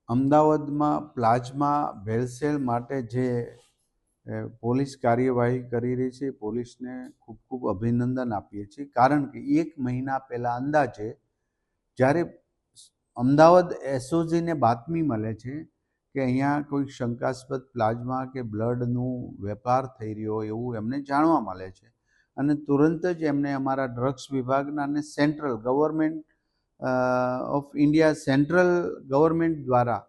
અમદાવાદમાં પ્લાઝમા ભેળસેળ માટે જે પોલીસ કાર્યવાહી કરી રહી છે, પોલીસને ખૂબ ખૂબ અભિનંદન આપીએ છીએ. કારણ કે 1 મહિના પહેલાં અંદાજે જ્યારે અમદાવાદ એસઓજીને બાતમી મળે છે કે અહીંયા કોઈ શંકાસ્પદ પ્લાઝમા કે બ્લડનું વેપાર થઈ રહ્યો હોય એવું એમને જાણવા મળે છે, અને તુરંત જ એમને અમારા ડ્રગ્સ વિભાગના અને central government of India central government દ્વારા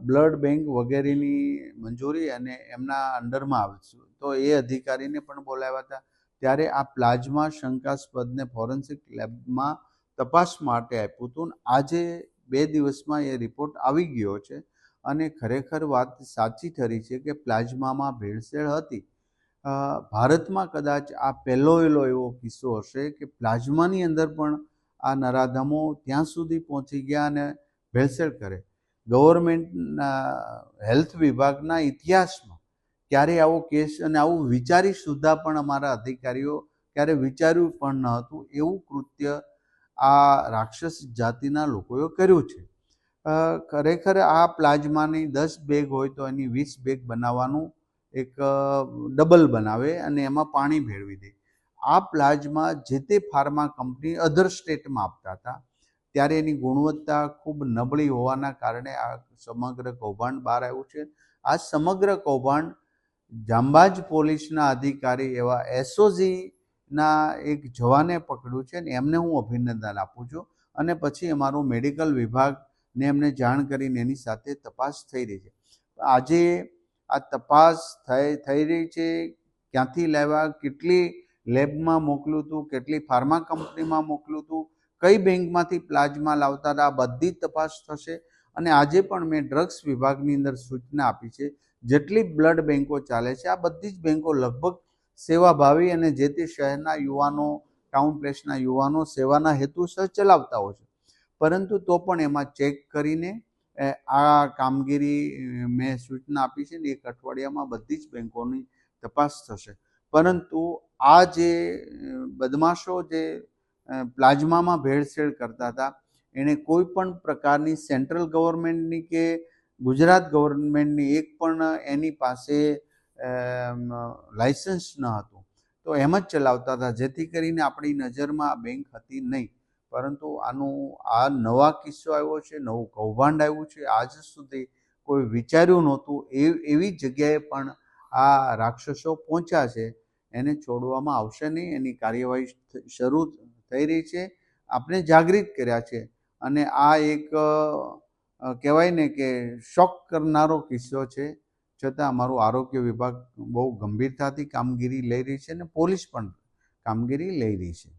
બ્લડ બેંક વગેરેની મંજૂરી અને એમના અંડરમાં આવે છે, તો એ અધિકારીને પણ બોલાવ્યા હતા. ત્યારે આ પ્લાઝમા શંકાસ્પદને ફોરેન્સિક લેબમાં તપાસ માટે આપ્યું હતું. આજે 2 દિવસમાં એ રિપોર્ટ આવી ગયો છે અને ખરેખર વાત સાચી ઠરી છે કે પ્લાઝમામાં ભેળસેળ હતી. ભારતમાં કદાચ આ પહેલો એવો કિસ્સો હશે કે પ્લાઝમાની અંદર પણ આ નરાધમો ત્યાં સુધી પહોંચી ગયા અને ભેળસેળ કરે. ગવર્મેન્ટના હેલ્થ વિભાગના ઇતિહાસમાં ક્યારે આવો કેસ અને આવું વિચારી સુદ્ધા પણ અમારા અધિકારીઓ ક્યારે વિચાર્યું પણ ન હતું એવું કૃત્ય આ રાક્ષસ જાતિના લોકોએ કર્યું છે. ખરેખર આ પ્લાઝમાની 10 બેગ હોય તો એની 20 બેગ બનાવવાનું એક ડબલ બનાવે અને એમાં પાણી ભેળવી દે. આ પ્લાઝમા જે તે ફાર્મા કંપની અધર સ્ટેટમાં આપતા હતા, ત્યારે એની ગુણવત્તા ખૂબ નબળી હોવાના કારણે આ સમગ્ર કૌભાંડ બહાર આવ્યું છે. આ સમગ્ર કૌભાંડ જાંબાજ પોલીસના અધિકારી એવા એસઓજીના એક જવાને પકડ્યું છે ને એમને હું અભિનંદન આપું છું. અને પછી અમારું મેડિકલ વિભાગને એમને જાણ કરીને એની સાથે તપાસ થઈ રહી છે. આજે આ તપાસ થઈ રહી છે. ક્યાંથી લાવ્યા, કેટલી લેબમાં મોકલ્યું હતું, કેટલી ફાર્મા કંપનીમાં મોકલ્યું હતું, કઈ બેંકમાંથી પ્લાઝમા લાવતા હતા, આ બધી જ તપાસ થશે. અને આજે પણ મેં ડ્રગ્સ વિભાગની અંદર સૂચના આપી છે, જેટલી બ્લડ બેંકો ચાલે છે આ બધી જ બેંકો લગભગ સેવાભાવી અને જે તે શહેરના યુવાનો, ટાઉન પ્લેસના યુવાનો સેવાના હેતુસર ચલાવતા હોય છે, પરંતુ તો પણ એમાં ચેક કરીને આ કામગીરી મેં સૂચના આપી છે ને 1 અઠવાડિયામાં બધી જ બેંકોની તપાસ થશે. પરંતુ આ જે બદમાશો જે પ્લાઝમામાં ભેળસેળ કરતા હતા એણે કોઈ પણ પ્રકારની સેન્ટ્રલ ગવર્મેન્ટની કે ગુજરાત ગવર્મેન્ટની એક પણ એની પાસે લાયસન્સ ન હતું, તો એમ જ ચલાવતા હતા, જેથી કરીને આપણી નજરમાં આ બેંક હતી નહીં. પરંતુ આ નવા કિસ્સો આવ્યો છે, નવું કૌભાંડ આવ્યું છે, આજ સુધી કોઈ વિચાર્યું નહોતું એવી જગ્યાએ પણ આ રાક્ષસો પહોંચ્યા છે. એને છોડવામાં આવશે નહીં. એની કાર્યવાહી શરૂ થઈ રહી છે. આપણે જાગૃત કર્યા છે અને આ એક કહેવાય ને કે શોક કરનારો કિસ્સો છે. છતાં અમારું આરોગ્ય વિભાગ બહુ ગંભીરતાથી કામગીરી લઈ રહી છે અને પોલીસ પણ કામગીરી લઈ રહી છે.